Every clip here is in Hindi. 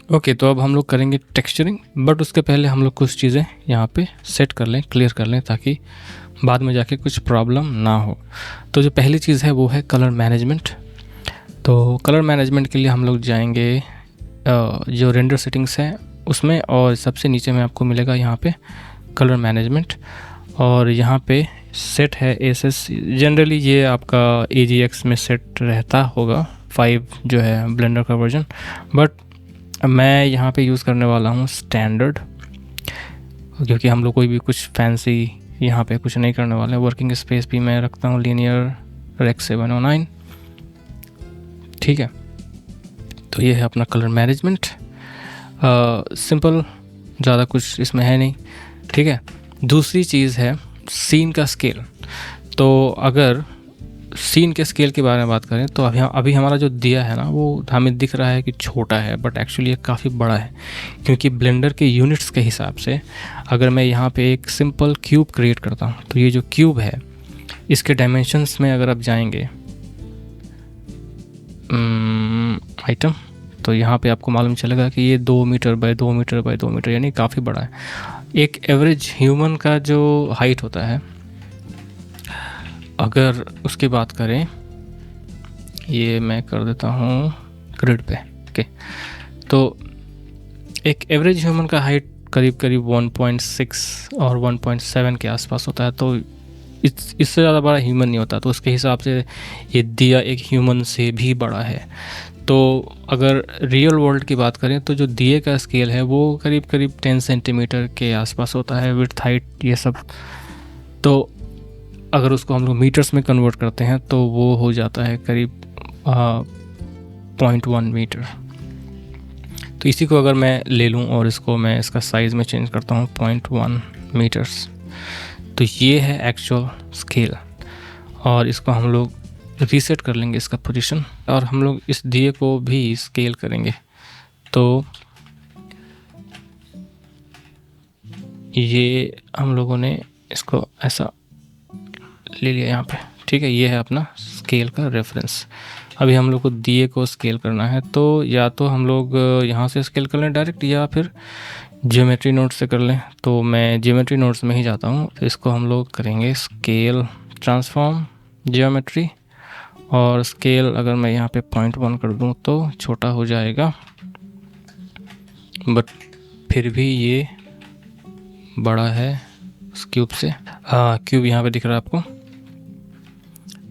ओके, तो अब हम लोग करेंगे टेक्सचरिंग, बट उसके पहले हम लोग कुछ चीज़ें यहाँ पे सेट कर लें, क्लियर कर लें, ताकि बाद में जाके कुछ प्रॉब्लम ना हो। तो जो पहली चीज़ है वो है कलर मैनेजमेंट। तो कलर मैनेजमेंट के लिए हम लोग जाएंगे जो रेंडर सेटिंग्स है उसमें, और सबसे नीचे में आपको मिलेगा यहाँ पे कलर मैनेजमेंट, और यहाँ पे सेट है एसएस। जनरली ये आपका AGX में सेट रहता होगा 5 जो है ब्लेंडर का वर्जन, बट मैं यहाँ पे यूज़ करने वाला हूँ स्टैंडर्ड, क्योंकि हम लोग कोई भी कुछ फैंसी यहाँ पे कुछ नहीं करने वाले हैं। वर्किंग स्पेस भी मैं रखता हूँ लीनियर रेक्स 709। ठीक है, तो ये है अपना कलर मैनेजमेंट। सिंपल, ज़्यादा कुछ इसमें है नहीं। ठीक है, दूसरी चीज़ है सीन का स्केल। तो अगर सीन के स्केल के बारे में बात करें तो अभी हमारा जो दिया है ना, वो हमें दिख रहा है कि छोटा है, बट एक्चुअली ये काफ़ी बड़ा है, क्योंकि ब्लेंडर के यूनिट्स के हिसाब से अगर मैं यहाँ पे एक सिंपल क्यूब क्रिएट करता हूँ, तो ये जो क्यूब है इसके डायमेंशंस में अगर आप जाएंगे आइटम, तो यहाँ पे आपको मालूम चलेगा कि ये 2 metre by 2 metre by 2 metre, यानी काफ़ी बड़ा है। एक एवरेज ह्यूमन का जो हाइट होता है, अगर उसकी बात करें, ये मैं कर देता हूँ ग्रिड पे। ओके, तो एक एवरेज ह्यूमन का हाइट करीब करीब 1.6 और 1.7 के आसपास होता है। तो इससे ज़्यादा बड़ा ह्यूमन नहीं होता, तो उसके हिसाब से ये दिया एक ह्यूमन से भी बड़ा है। तो अगर रियल वर्ल्ड की बात करें तो जो दिए का स्केल है वो करीब करीब 10 सेंटीमीटर के आसपास होता है, विड्थ हाइट ये सब। तो अगर उसको हम लोग मीटर्स में कन्वर्ट करते हैं तो वो हो जाता है करीब 0.1 मीटर। तो इसी को अगर मैं ले लूँ और इसको मैं इसका साइज़ में चेंज करता हूँ 0.1 मीटर्स, तो ये है एक्चुअल स्केल। और इसको हम लोग रीसेट कर लेंगे इसका पोजीशन, और हम लोग इस दिए को भी स्केल करेंगे। तो ये हम लोगों ने इसको ऐसा ले लिया यहाँ पे। ठीक है, ये है अपना स्केल का रेफरेंस। अभी हम लोग को दिए को स्केल करना है, तो या तो हम लोग यहाँ से स्केल कर लें डायरेक्ट, या फिर ज्योमेट्री नोट्स से कर लें। तो मैं ज्योमेट्री नोट्स में ही जाता हूँ। तो इसको हम लोग करेंगे स्केल ट्रांसफॉर्म ज्योमेट्री, और स्केल अगर मैं यहाँ पे 0.1 कर दूँ तो छोटा हो जाएगा, बट फिर भी ये बड़ा है उस क्यूब से। क्यूब यहाँ पे दिख रहा है आपको,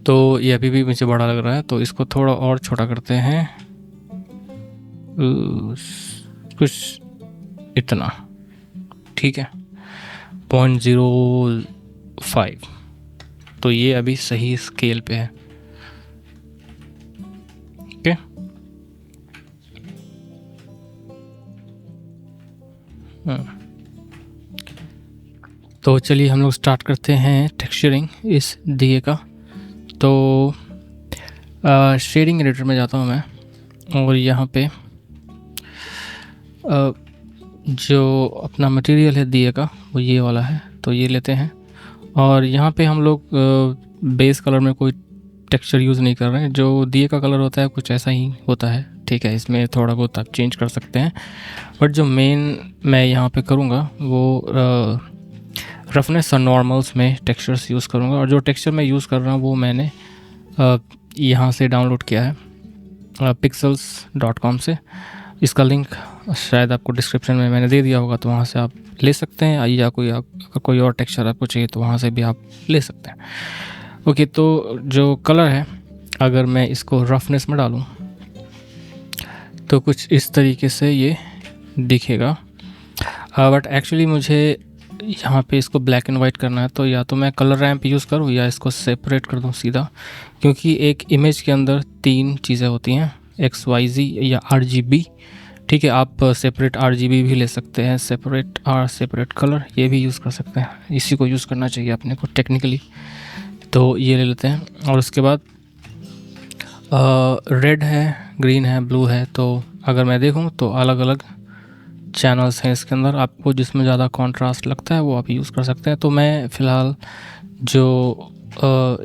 तो ये अभी भी मुझे बड़ा लग रहा है, तो इसको थोड़ा और छोटा करते हैं, कुछ इतना। ठीक है, 0.05। तो ये अभी सही स्केल पे है। ओके, तो चलिए हम लोग स्टार्ट करते हैं टेक्सचरिंग इस दिए का। तो शेडिंग एडिटर में जाता हूँ मैं, और यहाँ पे जो अपना मटेरियल है दिए का वो ये वाला है, तो ये लेते हैं। और यहाँ पे हम लोग बेस कलर में कोई टेक्सचर यूज़ नहीं कर रहे हैं। जो दिए का कलर होता है कुछ ऐसा ही होता है। ठीक है, इसमें थोड़ा बहुत आप चेंज कर सकते हैं, बट जो मेन मैं यहाँ पे करूँगा वो रफनेस और नॉर्मल्स में टेक्सचर्स यूज़ करूँगा। और जो टेक्सचर मैं यूज़ कर रहा हूँ वो मैंने यहाँ से डाउनलोड किया है pixels.com से। इसका लिंक शायद आपको डिस्क्रिप्शन में मैंने दे दिया होगा, तो वहाँ से आप ले सकते हैं, या कोई और टेक्सचर आपको चाहिए तो वहाँ से भी आप ले सकते हैं। ओके, तो जो कलर है अगर मैं इसको रफनेस में डालूँ तो कुछ इस तरीके से ये दिखेगा, बट एक्चुअली मुझे यहाँ पे इसको ब्लैक एंड वाइट करना है। तो या तो मैं कलर रैंप यूज़ करूँ या इसको सेपरेट कर दूँ सीधा, क्योंकि एक इमेज के अंदर 3 चीज़ें होती हैं, XYZ या RGB। ठीक है, आप सेपरेट RGB भी ले सकते हैं, सेपरेट कलर ये भी यूज़ कर सकते हैं। इसी को यूज़ करना चाहिए अपने को टेक्निकली। तो ये ले लेते हैं, और उसके बाद रेड है, ग्रीन है, ब्लू है। तो अगर मैं देखूँ तो अलग अलग चैनल्स हैं इसके अंदर, आपको जिसमें ज़्यादा कॉन्ट्रास्ट लगता है वो आप यूज़ कर सकते हैं। तो मैं फ़िलहाल जो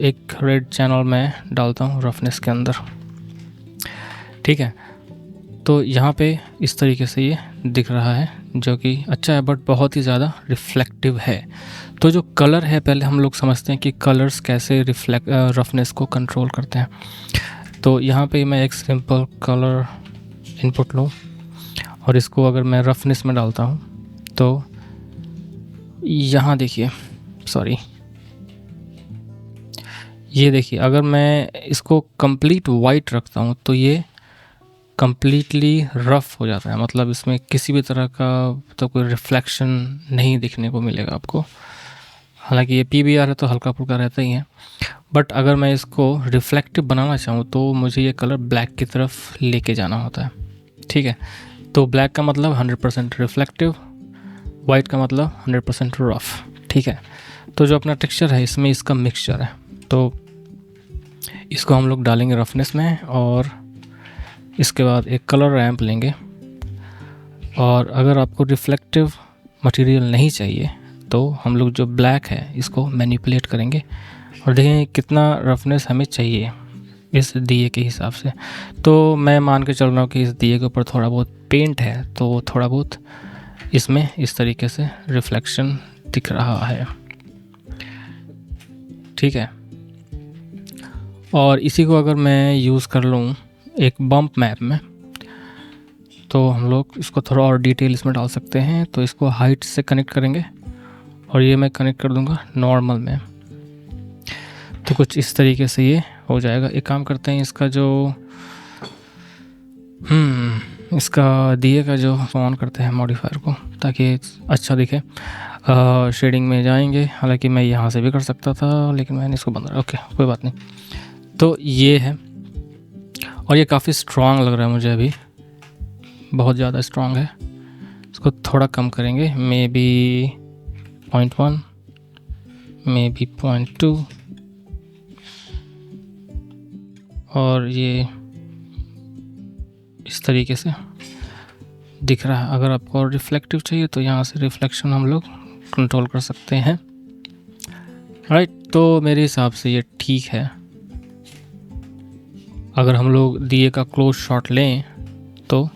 एक रेड चैनल मैं डालता हूँ रफनेस के अंदर। ठीक है, तो तो यहाँ पे इस तरीके से ये दिख रहा है, जो कि अच्छा है, बट बहुत ही ज़्यादा रिफ्लेक्टिव है। तो जो कलर है, पहले हम लोग समझते हैं कि कलर्स कैसे रफनेस को कंट्रोल करते हैं। तो यहाँ पे मैं एक सिंपल कलर इनपुट लूँ और इसको अगर मैं रफनेस में डालता हूँ तो यहाँ देखिए, सॉरी, ये देखिए, अगर मैं इसको कंप्लीट वाइट रखता हूँ तो ये कम्प्लीटली रफ़ हो जाता है, मतलब इसमें किसी भी तरह का तो कोई रिफ्लेक्शन नहीं दिखने को मिलेगा आपको। हालांकि ये PBR है तो हल्का फुल्का रहता ही है, बट अगर मैं इसको रिफ्लेक्टिव बनाना चाहूँ तो मुझे ये कलर ब्लैक की तरफ लेके जाना होता है। ठीक है, तो ब्लैक का मतलब 100% रिफ्लेक्टिव, वाइट का मतलब 100% रफ़। ठीक है, तो जो अपना टेक्सचर है इसमें इसका मिक्सचर है, तो इसको हम लोग डालेंगे रफनेस में और इसके बाद एक कलर रैम्प लेंगे। और अगर आपको रिफ्लेक्टिव मटेरियल नहीं चाहिए तो हम लोग जो ब्लैक है इसको मैनिपुलेट करेंगे और देखेंगे कितना रफनेस हमें चाहिए इस दिए के हिसाब से। तो मैं मान के चल रहा हूँ कि इस दिए के ऊपर थोड़ा बहुत पेंट है, तो थोड़ा बहुत इसमें इस तरीके से रिफ्लेक्शन दिख रहा है। ठीक है, और इसी को अगर मैं यूज़ कर लूँ एक बम्प मैप में तो हम लोग इसको थोड़ा और डिटेल इसमें डाल सकते हैं। तो इसको हाइट से कनेक्ट करेंगे और ये मैं कनेक्ट कर दूंगा नॉर्मल में, तो कुछ इस तरीके से ये हो जाएगा। एक काम करते हैं, इसका जो इसका दिए का जो ऑन करते हैं मॉडिफायर को, ताकि अच्छा दिखे। शेडिंग में जाएंगे, हालांकि मैं यहाँ से भी कर सकता था लेकिन मैंने इसको बंद रखा। ओके, कोई बात नहीं। तो ये है और ये काफ़ी स्ट्रॉन्ग लग रहा है मुझे, अभी बहुत ज़्यादा स्ट्रॉन्ग है। इसको थोड़ा कम करेंगे, मे बी 0.1, मे बी 0.2, और ये इस तरीके से दिख रहा है। अगर आपको रिफ्लेक्टिव चाहिए तो यहाँ से रिफ्लेक्शन हम लोग कंट्रोल कर सकते हैं। राइट, तो मेरे हिसाब से ये ठीक है। अगर हम लोग दिए का क्लोज शॉट लें तो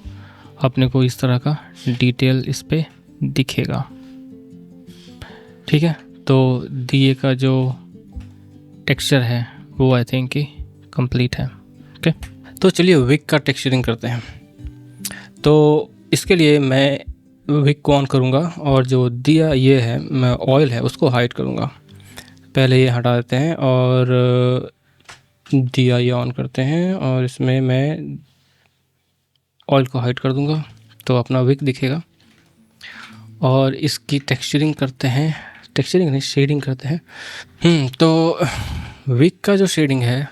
अपने को इस तरह का डिटेल इस पे दिखेगा। ठीक है, तो दिए का जो टेक्सचर है वो आई थिंक कि कंप्लीट है। ओके, तो चलिए विक का टेक्सचरिंग करते हैं। तो इसके लिए मैं विक को ऑन करूँगा और जो दिया ये है, मैं ऑयल है उसको हाइड करूँगा। पहले ये हटा देते हैं और दिया ये ऑन करते हैं और इसमें मैं ऑयल को हाइड कर दूंगा तो अपना विक दिखेगा। और इसकी टेक्सचरिंग करते हैं, टेक्सचरिंग नहीं, शेडिंग करते हैं। तो विक का जो शेडिंग है,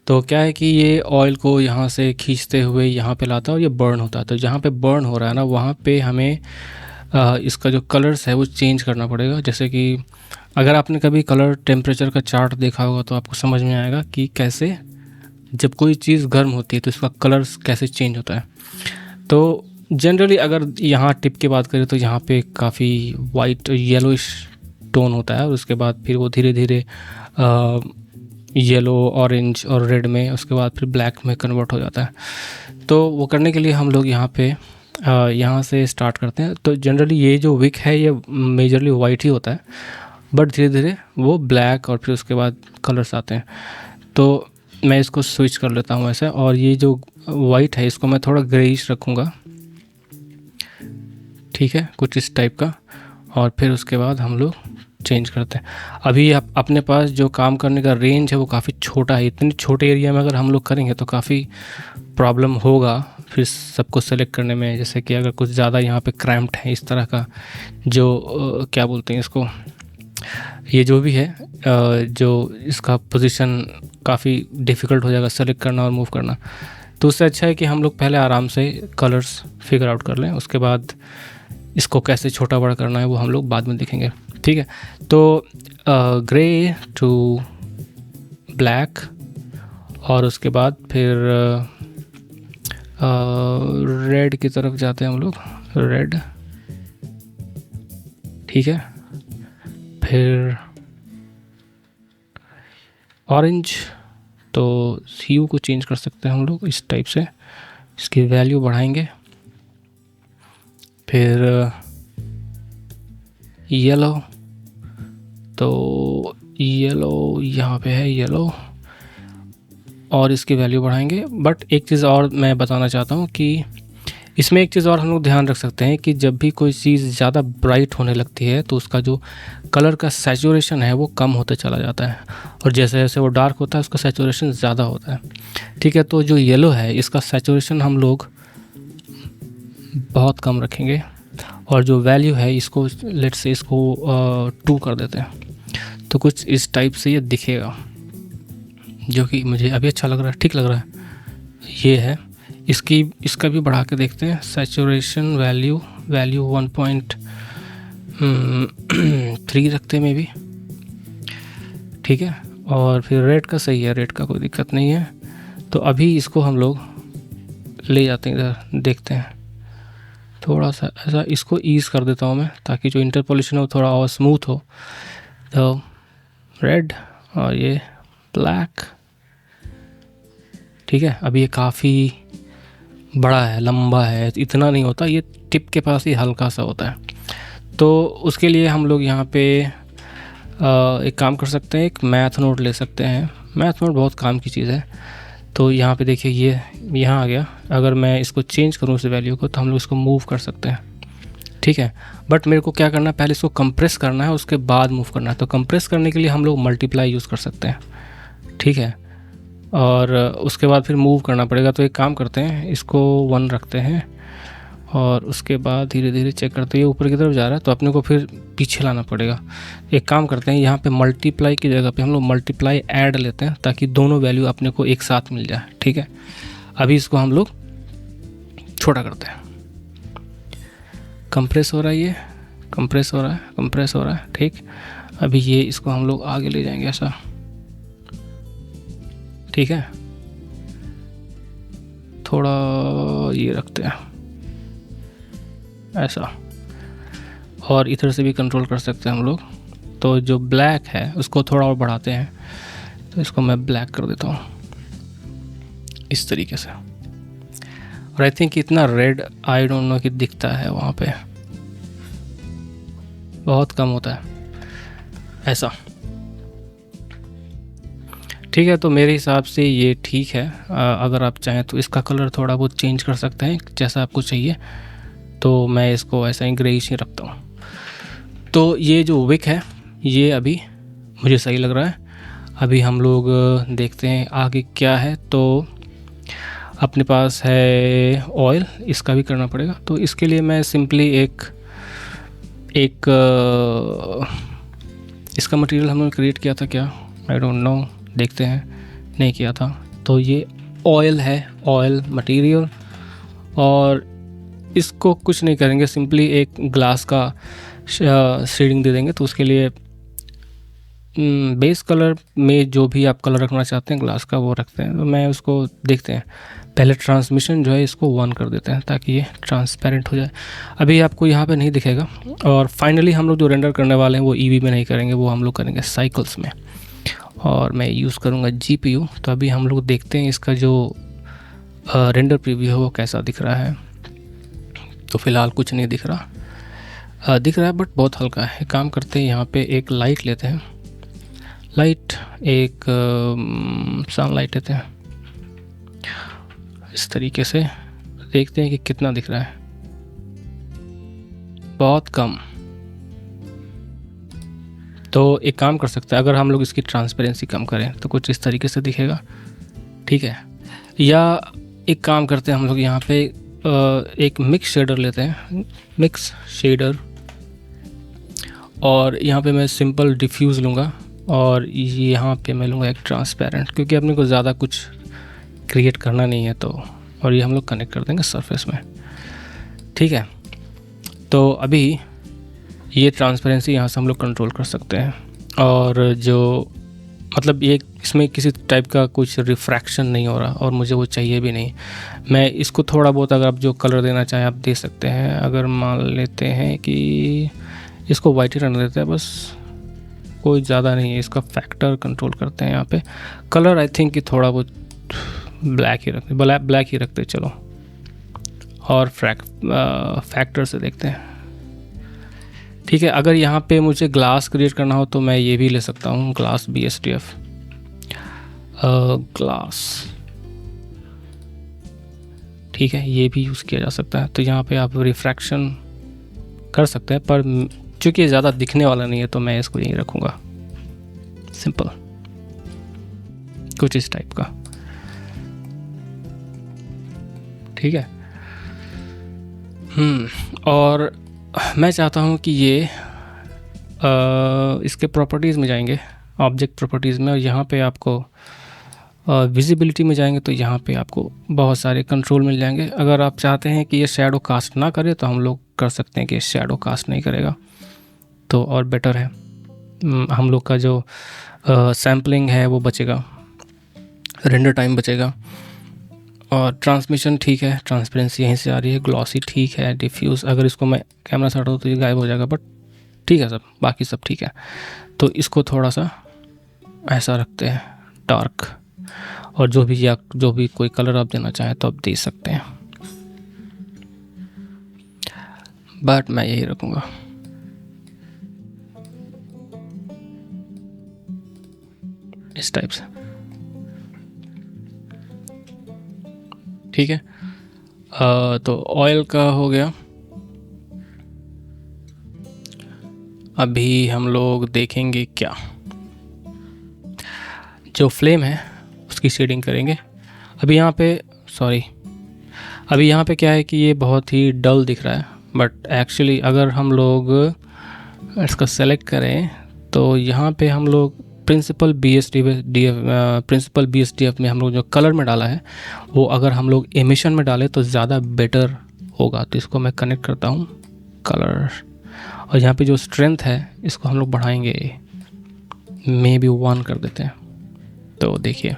तो क्या है कि ये ऑयल को यहाँ से खींचते हुए यहाँ पे लाता है और ये बर्न होता है। तो जहाँ पे बर्न हो रहा है ना, वहाँ पे हमें इसका जो कलर्स है वो चेंज करना पड़ेगा। जैसे कि अगर आपने कभी कलर टेम्परेचर का चार्ट देखा होगा तो आपको समझ में आएगा कि कैसे जब कोई चीज़ गर्म होती है तो इसका कलर्स कैसे चेंज होता है। तो जनरली अगर यहाँ टिप की बात करें तो यहाँ पे काफ़ी वाइट येलोइश टोन होता है और उसके बाद फिर वो धीरे धीरे येलो, ऑरेंज और रेड में, उसके बाद फिर ब्लैक में कन्वर्ट हो जाता है। तो वो करने के लिए हम लोग यहाँ पे यहाँ से स्टार्ट करते हैं। तो जनरली ये जो विक है ये मेजरली वाइट ही होता है, बट धीरे धीरे वो ब्लैक और फिर उसके बाद कलर्स आते हैं। तो मैं इसको स्विच कर लेता हूँ ऐसे, और ये जो वाइट है इसको मैं थोड़ा ग्रेइश रखूँगा। ठीक है, कुछ इस टाइप का, और फिर उसके बाद हम लोग चेंज करते हैं। अभी आप अपने पास जो काम करने का रेंज है वो काफ़ी छोटा है। इतने छोटे एरिया में अगर हम लोग करेंगे तो काफ़ी प्रॉब्लम होगा फिर सबको सेलेक्ट करने में। जैसे कि अगर कुछ ज़्यादा यहाँ पे क्रैम्प्ड है इस तरह का, जो क्या बोलते हैं इसको, ये जो भी है जो इसका पोजीशन काफ़ी डिफ़िकल्ट हो जाएगा सेलेक्ट करना और मूव करना। तो उससे अच्छा है कि हम लोग पहले आराम से कलर्स फिगर आउट कर लें, उसके बाद इसको कैसे छोटा बड़ा करना है वो हम लोग बाद में देखेंगे। ठीक है, तो ग्रे टू ब्लैक और उसके बाद फिर रेड की तरफ जाते हैं हम लोग, रेड। ठीक है, फिर ऑरेंज, तो ह्यू को चेंज कर सकते हैं हम लोग इस टाइप से। इसकी वैल्यू बढ़ाएंगे, फिर येलो, तो येलो यहाँ पे है येलो, और इसकी वैल्यू बढ़ाएंगे। बट एक चीज़ और मैं बताना चाहता हूँ कि इसमें एक चीज़ और हम लोग ध्यान रख सकते हैं कि जब भी कोई चीज़ ज़्यादा ब्राइट होने लगती है तो उसका जो कलर का सैचुरेशन है वो कम होते चला जाता है, और जैसे जैसे वो डार्क होता है उसका सैचुरेशन ज़्यादा होता है। ठीक है, तो जो येलो है इसका सैचुरेशन हम लोग बहुत कम रखेंगे, और जो वैल्यू है इसको लेट्स से इसको 2 कर देते हैं, तो कुछ इस टाइप से ये दिखेगा, जो कि मुझे अभी अच्छा लग रहा है, ठीक लग रहा है। ये है, इसका भी बढ़ा के देखते हैं। सैचुरेशन वैल्यू 1.3 रखते हैं मे बी, ठीक है। और फिर रेड का सही है, रेड का कोई दिक्कत नहीं है। तो अभी इसको हम लोग ले जाते हैं इधर, देखते हैं थोड़ा सा ऐसा, इसको ईज़ कर देता हूँ मैं ताकि जो इंटरपोलेशन है वो थोड़ा और स्मूथ हो। तो रेड और ये ब्लैक, ठीक है। अभी ये काफ़ी बड़ा है, लंबा है, इतना नहीं होता, ये टिप के पास ही हल्का सा होता है। तो उसके लिए हम लोग यहाँ पे एक काम कर सकते हैं, एक मैथ नोट ले सकते हैं। मैथ नोट बहुत काम की चीज़ है। तो यहाँ पे देखिए ये यहाँ आ गया, अगर मैं इसको चेंज करूँ इस वैल्यू को तो हम लोग इसको मूव कर सकते हैं, ठीक है। बट मेरे को क्या करना है, पहले इसको कंप्रेस करना है, उसके बाद मूव करना है। तो कंप्रेस करने के लिए हम लोग मल्टीप्लाई यूज़ कर सकते हैं, ठीक है, और उसके बाद फिर मूव करना पड़ेगा। तो एक काम करते हैं, इसको 1 रखते हैं और उसके बाद धीरे धीरे चेक करते हैं ऊपर की तरफ जा रहा है तो अपने को फिर पीछे लाना पड़ेगा। एक काम करते हैं, यहाँ पे मल्टीप्लाई की जगह पे हम लोग मल्टीप्लाई ऐड लेते हैं ताकि दोनों वैल्यू अपने को एक साथ मिल जाए, ठीक है। अभी इसको हम लोग छोटा करते हैं, कंप्रेस हो रहा है, ये कंप्रेस हो रहा है, ठीक। अभी ये इसको हम लोग आगे ले जाएंगे ऐसा, ठीक है। थोड़ा ये रखते हैं ऐसा, और इधर से भी कंट्रोल कर सकते हैं हम लोग। तो जो ब्लैक है उसको थोड़ा और बढ़ाते हैं, तो इसको मैं ब्लैक कर देता हूँ इस तरीके से। और आई थिंक इतना रेड आई डोंट नो कि दिखता है वहाँ पे, बहुत कम होता है ऐसा, ठीक है। तो मेरे हिसाब से ये ठीक है। अगर आप चाहें तो इसका कलर थोड़ा बहुत चेंज कर सकते हैं जैसा आपको चाहिए। तो मैं इसको ऐसा ही ग्रेइश ही रखता हूँ। तो ये जो विक है ये अभी मुझे सही लग रहा है। अभी हम लोग देखते हैं आगे क्या है। तो अपने पास है ऑयल, इसका भी करना पड़ेगा। तो इसके लिए मैं सिंपली एक इसका मटेरियल हमने क्रिएट किया था क्या, आई डोंट नो, देखते हैं, नहीं किया था। तो ये ऑयल है, ऑयल मटेरियल, और इसको कुछ नहीं करेंगे, सिंपली एक ग्लास का शेडिंग दे देंगे। तो उसके लिए बेस कलर में जो भी आप कलर रखना चाहते हैं ग्लास का वो रखते हैं। तो मैं उसको देखते हैं, पहले ट्रांसमिशन जो है इसको 1 कर देते हैं ताकि ये ट्रांसपेरेंट हो जाए। अभी आपको यहाँ पे नहीं दिखेगा। और फाइनली हम लोग जो रेंडर करने वाले हैं वो ईवी में नहीं करेंगे, वो हम लोग करेंगे साइकिल्स में, और मैं यूज़ करूँगा GPU। तो अभी हम लोग देखते हैं इसका जो रेंडर प्रीव्यू है वो कैसा दिख रहा है। तो फ़िलहाल कुछ नहीं दिख रहा, दिख रहा है बट बहुत हल्का है। काम करते हैं, यहाँ पे एक लाइट लेते हैं, लाइट एक सनलाइट लेते हैं, इस तरीके से देखते हैं कि कितना दिख रहा है। बहुत कम। तो एक काम कर सकते हैं, अगर हम लोग इसकी ट्रांसपेरेंसी कम करें तो कुछ इस तरीके से दिखेगा, ठीक है। या एक काम करते हैं हम लोग यहाँ पे एक मिक्स शेडर लेते हैं, मिक्स शेडर, और यहाँ पे मैं सिंपल डिफ्यूज़ लूँगा, और यहाँ पे मैं लूँगा एक ट्रांसपेरेंट, क्योंकि अपने को ज़्यादा कुछ क्रिएट करना नहीं है। तो और ये हम लोग कनेक्ट कर देंगे सरफेस में, ठीक है। तो अभी ये ट्रांसपेरेंसी यहाँ से हम लोग कंट्रोल कर सकते हैं, और जो मतलब ये इसमें किसी टाइप का कुछ रिफ्रैक्शन नहीं हो रहा, और मुझे वो चाहिए भी नहीं। मैं इसको थोड़ा बहुत अगर आप जो कलर देना चाहें आप दे सकते हैं। अगर मान लेते हैं कि इसको वाइट ही रहने देते हैं, बस कोई ज़्यादा नहीं है। इसका फैक्टर कंट्रोल करते हैं यहाँ पे। कलर आई थिंक कि थोड़ा बहुत ब्लैक ही रखते, चलो और फैक्टर से देखते हैं। ठीक है, अगर यहाँ पे मुझे ग्लास क्रिएट करना हो तो मैं ये भी ले सकता हूँ, ग्लास BSDF, ग्लास। ठीक है, ये भी यूज़ किया जा सकता है। तो यहाँ पे आप रिफ्रैक्शन कर सकते हैं, पर चूँकि ये ज़्यादा दिखने वाला नहीं है तो मैं इसको यहीं रखूँगा, सिंपल, कुछ इस टाइप का। ठीक है। और मैं चाहता हूँ कि ये इसके प्रॉपर्टीज़ में जाएंगे, ऑब्जेक्ट प्रॉपर्टीज़ में, और यहाँ पे आपको विजिबिलिटी में जाएंगे तो यहाँ पे आपको बहुत सारे कंट्रोल मिल जाएंगे। अगर आप चाहते हैं कि ये शैडो कास्ट ना करे तो हम लोग कर सकते हैं कि शैडो कास्ट नहीं करेगा, तो और बेटर है। हम लोग का जो सैम्पलिंग है वो बचेगा, रेंडर टाइम बचेगा, और ट्रांसमिशन ठीक है, ट्रांसपेरेंसी यहीं से आ रही है, ग्लॉसी ठीक है, डिफ्यूज़ अगर इसको मैं कैमरा से हटाऊँ तो ये गायब हो जाएगा, बट ठीक है सब, बाकी सब ठीक है। तो इसको थोड़ा सा ऐसा रखते हैं डार्क, और जो भी कोई कलर आप देना चाहें तो आप दे सकते हैं, बट मैं यही रखूँगा। इस टाइप से, ठीक है। तो ऑयल का हो गया। अभी हम लोग देखेंगे क्या, जो फ्लेम है उसकी शेडिंग करेंगे। अभी यहाँ पे क्या है कि ये बहुत ही डल दिख रहा है, बट एक्चुअली अगर हम लोग इसका सेलेक्ट करें तो यहाँ पे हम लोग प्रिंसिपल BSDF में हम लोग जो कलर में डाला है वो अगर हम लोग एमिशन में डालें तो ज़्यादा बेटर होगा। तो इसको मैं कनेक्ट करता हूँ कलर, और यहाँ पे जो स्ट्रेंथ है इसको हम लोग बढ़ाएंगे, मे बी 1 कर देते हैं। तो देखिए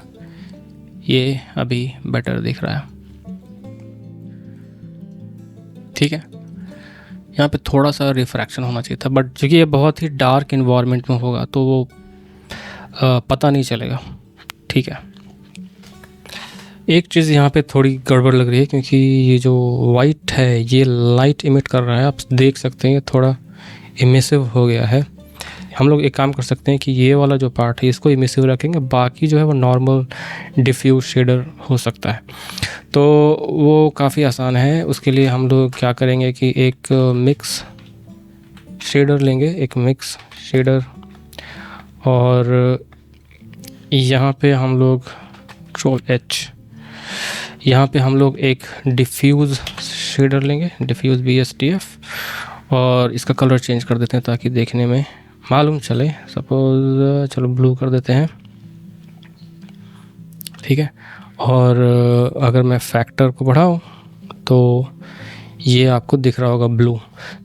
ये अभी बेटर दिख रहा है। ठीक है, यहाँ पे थोड़ा सा रिफ्रैक्शन होना चाहिए था, बट क्योंकि ये बहुत ही डार्क इन्वायरमेंट में होगा तो वो पता नहीं चलेगा। ठीक है, एक चीज़ यहाँ पे थोड़ी गड़बड़ लग रही है, क्योंकि ये जो वाइट है ये लाइट इमिट कर रहा है, आप देख सकते हैं, ये थोड़ा इमिसिव हो गया है। हम लोग एक काम कर सकते हैं कि ये वाला जो पार्ट है इसको इमिसिव रखेंगे, बाकी जो है वो नॉर्मल डिफ्यूज शेडर हो सकता है। तो वो काफ़ी आसान है। उसके लिए हम लोग क्या करेंगे कि एक मिक्स शेडर लेंगे, एक मिक्स शेडर, और यहाँ पे हम लोग Ctrl+H, यहाँ पे हम लोग एक डिफ्यूज़ शेडर लेंगे, डिफ्यूज़ BSDF, और इसका कलर चेंज कर देते हैं ताकि देखने में मालूम चले। सपोज चलो ब्लू कर देते हैं। ठीक है, और अगर मैं फैक्टर को बढ़ाऊँ तो ये आपको दिख रहा होगा ब्लू।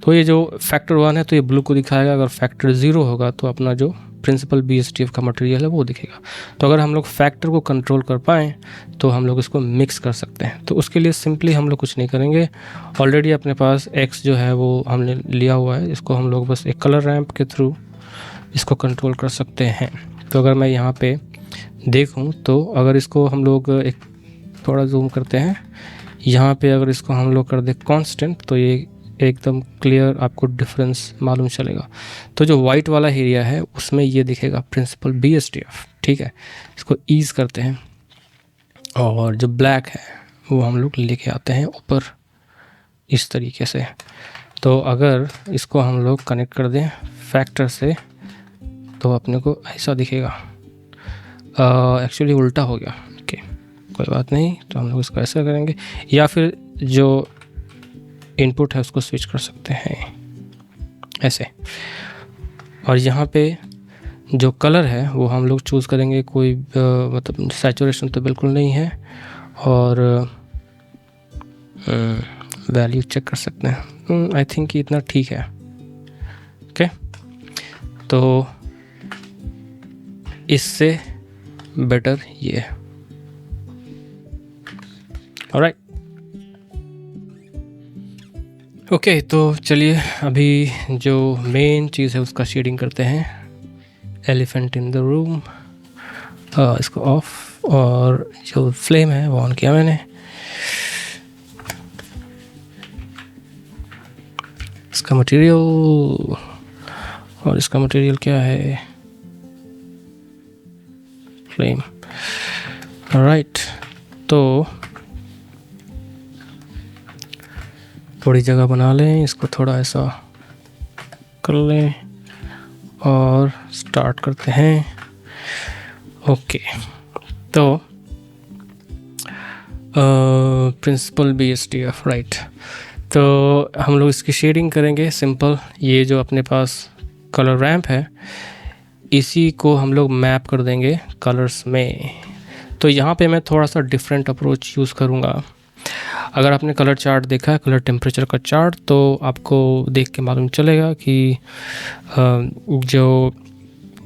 तो ये जो फैक्टर 1 है तो ये ब्लू को दिखाएगा, अगर फैक्टर 0 होगा तो अपना जो प्रिंसिपल BSDF का मटेरियल है वो दिखेगा। तो अगर हम लोग फैक्टर को कंट्रोल कर पाएँ तो हम लोग इसको मिक्स कर सकते हैं। तो उसके लिए सिंपली हम लोग कुछ नहीं करेंगे, ऑलरेडी अपने पास X जो है वो हमने लिया हुआ है, इसको हम लोग बस एक कलर रैंप के थ्रू इसको कंट्रोल कर सकते हैं। तो अगर मैं यहाँ पे देखूँ तो अगर इसको हम लोग एक थोड़ा जूम करते हैं, यहाँ पे अगर इसको हम लोग कर दे कांस्टेंट तो ये एकदम क्लियर आपको डिफरेंस मालूम चलेगा। तो जो वाइट वाला एरिया है उसमें ये दिखेगा प्रिंसिपल BSDF। ठीक है, इसको ईज करते हैं, और जो ब्लैक है वो हम लोग लेके आते हैं ऊपर इस तरीके से। तो अगर इसको हम लोग कनेक्ट कर दें फैक्टर से तो अपने को ऐसा दिखेगा। एक्चुअली उल्टा हो गया, ओके कोई बात नहीं। तो हम लोग इसको ऐसा करेंगे, या फिर जो इनपुट है उसको स्विच कर सकते हैं ऐसे। और यहाँ पे जो कलर है वो हम लोग चूज़ करेंगे, कोई मतलब सैचुरेशन तो बिल्कुल नहीं है, और वैल्यू चेक कर सकते हैं। आई थिंक इतना ठीक है। ओके, तो इससे बेटर ये है। ऑलराइट, ओके, तो चलिए अभी जो मेन चीज़ है उसका शेडिंग करते हैं। एलिफेंट इन द रूम, इसको ऑफ, और जो फ्लेम है वो ऑन किया मैंने। इसका मटेरियल, और इसका मटेरियल क्या है, फ्लेम। राइट, तो थोड़ी जगह बना लें, इसको थोड़ा ऐसा कर लें और स्टार्ट करते हैं। ओके, तो प्रिंसिपल BSDF, राइट। तो हम लोग इसकी शेडिंग करेंगे सिंपल। ये जो अपने पास कलर रैम्प है, इसी को हम लोग मैप कर देंगे कलर्स में। तो यहाँ पे मैं थोड़ा सा डिफरेंट अप्रोच यूज़ करूँगा। अगर आपने कलर चार्ट देखा है, कलर टेम्परेचर का चार्ट, तो आपको देख के मालूम चलेगा कि जो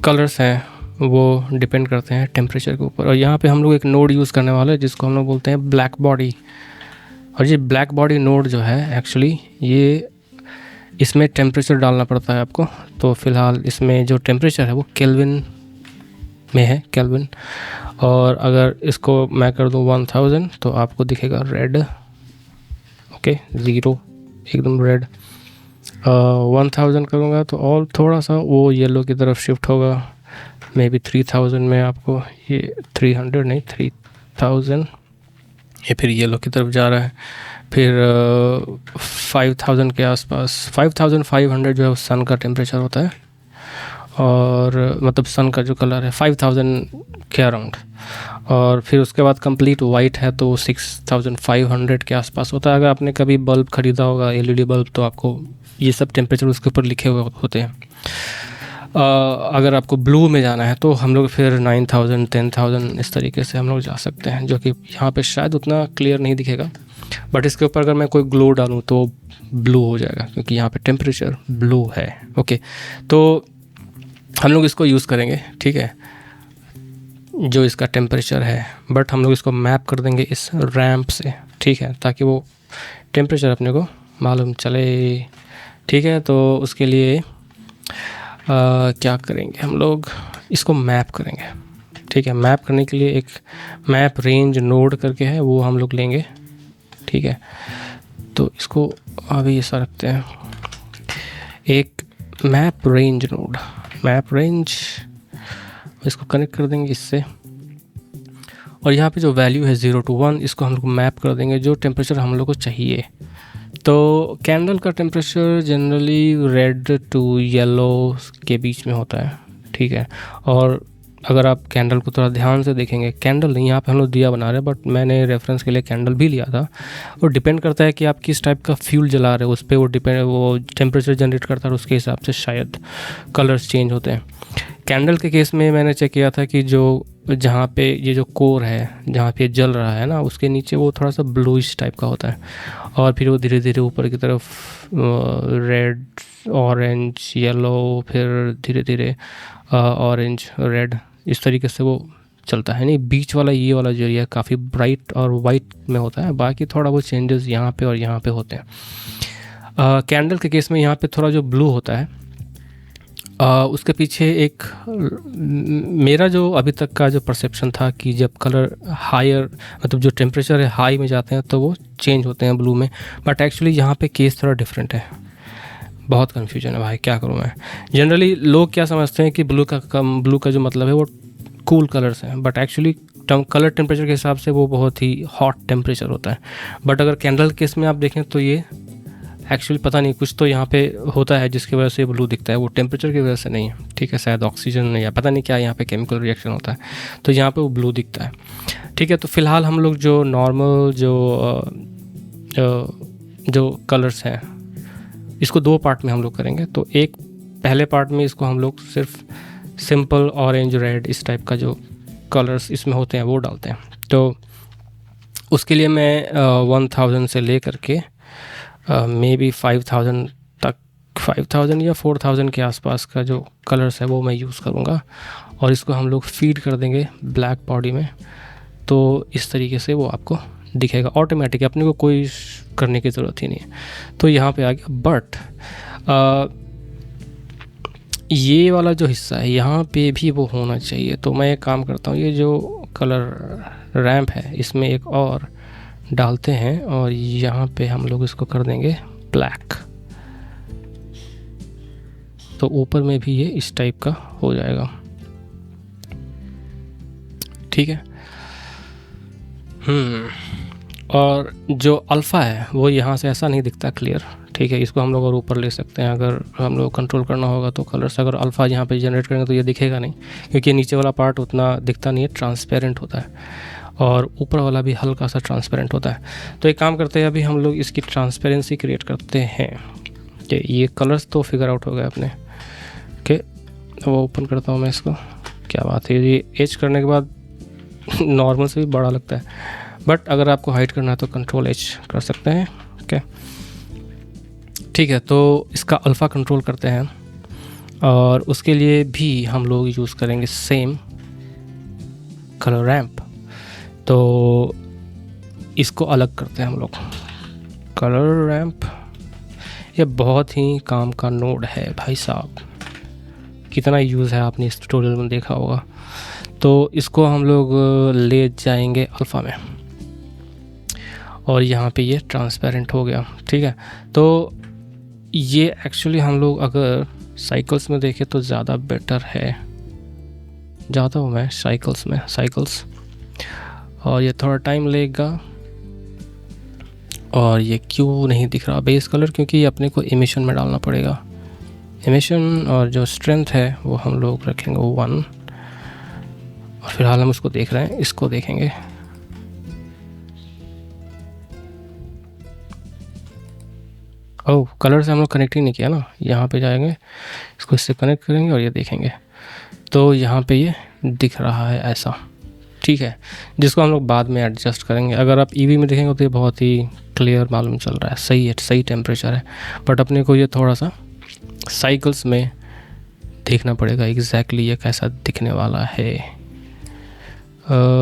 कलर्स हैं वो डिपेंड करते हैं टेम्परेचर के ऊपर। और यहाँ पे हम लोग एक नोड यूज़ करने वाले हैं जिसको हम लोग बोलते हैं ब्लैक बॉडी। और ये ब्लैक बॉडी नोड जो है एक्चुअली ये इसमें टेम्परेचर डालना पड़ता है आपको। तो फ़िलहाल इसमें जो टेम्परेचर है वो केल्विन में है, केल्विन। और अगर इसको मैं कर दूँ 1000 तो आपको दिखेगा रेड, ओके, 0 एकदम रेड। 1000 करूँगा तो और थोड़ा सा वो येलो की तरफ शिफ्ट होगा, मे बी 3000 में आपको ये 300 नहीं 3000 ये फिर येलो की तरफ जा रहा है। फिर 5000 के आसपास, 5500 जो है वो सन का टेम्परेचर होता है, और मतलब सन का जो कलर है 5000 के अराउंड। और फिर उसके बाद कंप्लीट वाइट है तो 6500 के आसपास होता है। अगर आपने कभी बल्ब ख़रीदा होगा LED बल्ब, तो आपको ये सब टेम्परेचर उसके ऊपर लिखे हुए होते हैं। अगर आपको ब्लू में जाना है तो हम लोग फिर 9000 10000 इस तरीके से हम लोग जा सकते हैं, जो कि यहाँ पे शायद उतना क्लियर नहीं दिखेगा। बट इसके ऊपर अगर मैं कोई ग्लो डालूँ तो ब्लू हो जाएगा, क्योंकि यहाँ पे टेम्परेचर ब्लू है। ओके, तो हम लोग इसको यूज़ करेंगे, ठीक है, जो इसका टेम्परेचर है। बट हम लोग इसको मैप कर देंगे इस रैम्प से, ठीक है, ताकि वो टेम्परेचर अपने को मालूम चले। ठीक है, तो उसके लिए क्या करेंगे, हम लोग इसको मैप करेंगे। ठीक है, मैप करने के लिए एक मैप रेंज नोड करके है, वो हम लोग लेंगे। ठीक है, तो इसको अभी ऐसा रखते हैं, एक map range node, map range, इसको कनेक्ट कर देंगे इससे। और यहाँ पे जो वैल्यू है 0 to 1, इसको हम लोग मैप कर देंगे जो टेम्परेचर हम लोग को चाहिए। तो कैंडल का temperature generally red to yellow के बीच में होता है, ठीक है। और अगर आप कैंडल को थोड़ा ध्यान से देखेंगे, कैंडल नहीं, यहाँ पे हम लोग दिया बना रहे हैं, बट मैंने रेफरेंस के लिए कैंडल भी लिया था। वो डिपेंड करता है कि आप किस टाइप का फ्यूल जला रहे हो, उस पर वो टेम्परेचर जनरेट करता है, और उसके हिसाब से शायद कलर्स चेंज होते हैं। कैंडल के केस में मैंने चेक किया था कि जो जहाँ पे ये जो कोर है, जहाँ पे जल रहा है ना, उसके नीचे वो थोड़ा सा ब्लूइश टाइप का होता है, और फिर वो धीरे धीरे ऊपर की तरफ रेड, ऑरेंज, येलो, फिर धीरे धीरे ऑरेंज, रेड, इस तरीके से वो चलता है। नहीं, बीच वाला ये वाला जो एरिया काफ़ी ब्राइट और वाइट में होता है, बाकी थोड़ा वो चेंजेस यहाँ पे और यहाँ पे होते हैं। कैंडल के केस में यहाँ पे थोड़ा जो ब्लू होता है, उसके पीछे एक मेरा जो अभी तक का जो परसेप्शन था कि जब कलर हायर, मतलब जो टेम्परेचर है हाई में जाते हैं तो वो चेंज होते हैं ब्लू में। बट एक्चुअली यहाँ पे केस थोड़ा डिफरेंट है। बहुत कन्फ्यूजन है भाई, क्या करूँ मैं। जनरली लोग क्या समझते हैं कि ब्लू का जो मतलब है वो कूल कलर्स हैं, बट एक्चुअली कलर टेम्परेचर के हिसाब से वो बहुत ही हॉट टेम्परेचर होता है। बट अगर कैंडल केस में आप देखें तो ये एक्चुअली पता नहीं, कुछ तो यहाँ पे होता है जिसकी वजह से ब्लू दिखता है, वो टेम्परेचर की वजह से नहीं है। ठीक है, शायद ऑक्सीजन या पता नहीं क्या यहाँ पे केमिकल रिएक्शन होता है, तो यहाँ पे वो ब्लू दिखता है। ठीक है, तो फिलहाल हम लोग जो नॉर्मल जो कलर्स हैं, इसको दो पार्ट में हम लोग करेंगे। तो एक पहले पार्ट में इसको हम लोग सिर्फ सिंपल ऑरेंज, रेड, इस टाइप का जो कलर्स इसमें होते हैं वो डालते हैं। तो उसके लिए मैं 1000 से ले करके मे बी 5000 तक, 5000 या 4000 के आसपास का जो कलर्स है वो मैं यूज़ करूँगा, और इसको हम लोग फीड कर देंगे ब्लैक बॉडी में। तो इस तरीके से वो आपको दिखेगा ऑटोमेटिक, अपने को कोई करने की ज़रूरत ही नहीं है। तो यहाँ पे आ गया। बट ये वाला जो हिस्सा है यहाँ पे भी वो होना चाहिए। तो मैं एक काम करता हूँ, ये जो कलर रैम्प है इसमें एक और डालते हैं, और यहाँ पे हम लोग इसको कर देंगे ब्लैक। तो ऊपर में भी ये इस टाइप का हो जाएगा, ठीक है। और जो अल्फ़ा है वो यहाँ से ऐसा नहीं दिखता क्लियर, ठीक है। इसको हम लोग और ऊपर ले सकते हैं, अगर हम लोग कंट्रोल करना होगा तो कलर्स अगर अल्फ़ा यहाँ पे जनरेट करेंगे तो ये दिखेगा नहीं, क्योंकि नीचे वाला पार्ट उतना दिखता नहीं है, ट्रांसपेरेंट होता है, और ऊपर वाला भी हल्का सा ट्रांसपेरेंट होता है। तो एक काम करते हैं, अभी हम लोग इसकी ट्रांसपेरेंसी क्रिएट करते हैं कि ये कलर्स तो फिगर आउट हो गए अपने, ओके। वो ओपन करता हूँ मैं इसको, क्या बात है, ये एज करने के बाद नॉर्मल से भी बड़ा लगता है, बट अगर आपको हाइड करना है तो कंट्रोल एच कर सकते हैं, ओके, ठीक है। तो इसका अल्फ़ा कंट्रोल करते हैं, और उसके लिए भी हम लोग यूज़ करेंगे सेम कलर रैंप। तो इसको अलग करते हैं हम लोग, कलर रैंप। ये बहुत ही काम का नोड है भाई साहब, कितना यूज़ है आपने इस ट्यूटोरियल में देखा होगा। तो इसको हम लोग ले जाएंगे अल्फ़ा में, और यहाँ पे ये ट्रांसपेरेंट हो गया, ठीक है। तो ये एक्चुअली हम लोग अगर साइकिल्स में देखें तो ज़्यादा बेटर है, जाता हूँ मैं साइकिल्स, और ये थोड़ा टाइम लेगा। और ये क्यों नहीं दिख रहा बेस कलर, क्योंकि ये अपने को इमिशन में डालना पड़ेगा, इमिशन, और जो स्ट्रेंथ है वो हम लोग रखेंगे 1, और फिलहाल हम उसको देख रहे हैं, इसको देखेंगे। ओह, कलर से हम लोग कनेक्ट ही नहीं किया ना, यहाँ पे जाएंगे, इसको इससे कनेक्ट करेंगे और ये देखेंगे, तो यहाँ पे ये दिख रहा है ऐसा, ठीक है, जिसको हम लोग बाद में एडजस्ट करेंगे। अगर आप ईवी में देखेंगे तो ये बहुत ही क्लियर मालूम चल रहा है, सही है, सही टेम्परेचर है, बट अपने को ये थोड़ा सा साइकिल्स में देखना पड़ेगा एग्जैक्टली ये कैसा दिखने वाला है।